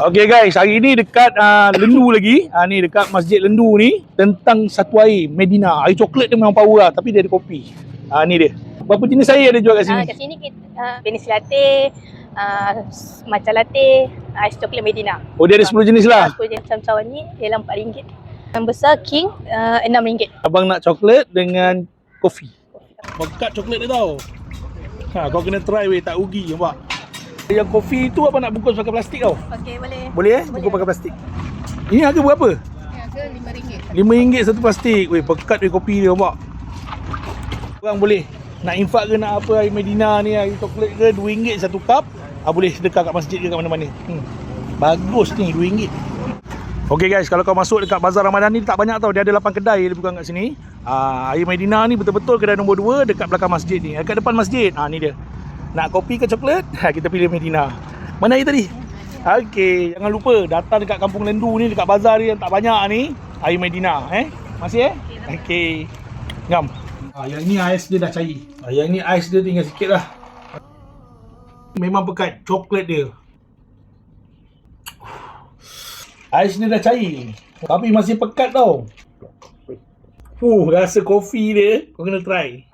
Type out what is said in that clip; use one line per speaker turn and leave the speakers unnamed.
Okay guys, hari ni dekat Lendu lagi. Ni dekat Masjid Lendu ni tentang satu air Medina. Air coklat dia memang power lah, tapi dia ada kopi. Ni dia. Berapa jenis air ada jual kat sini?
Kat sini kita Venice latte, matcha latte, ais coklat Medina.
Oh, dia ada 10 jenis lah.
10 jenis macam ni ialah RM4. Yang besar King RM6.
Abang nak coklat dengan kopi. Pekat coklat dia tau. Kau kena try weh, tak rugi nampak. Yang kopi tu apa nak bungkus pakai plastik tau?
Okey, boleh.
Boleh bungkus pakai plastik. Ini harga berapa?
Harga RM5.
RM5 satu plastik. Weh, pekat weh kopi dia nampak. Orang boleh nak infak ke nak apa air Medina ni, air coklat ke, RM2 satu cup. Boleh sedekah kat masjid ke kat mana-mana. Bagus ni RM2. Okay guys, kalau kau masuk dekat Bazar Ramadan ni tak banyak tau. Dia ada 8 kedai lebih kurang kat sini. Air Medina ni betul-betul kedai nombor 2 dekat belakang masjid ni. Dekat depan masjid. Ni dia. Nak kopi ke coklat? Kita pilih Medina. Mana air tadi? Okay, jangan lupa datang dekat Kampung Lendu ni, dekat bazar ni yang tak banyak ni, air Medina. Masih Okay. Ngam. Yang ni ais dia dah cair. Yang ni ais dia tinggal sikit lah. Memang pekat coklat dia. Ais dia dah cair, tapi masih pekat tau. Rasa kopi dia kau kena try.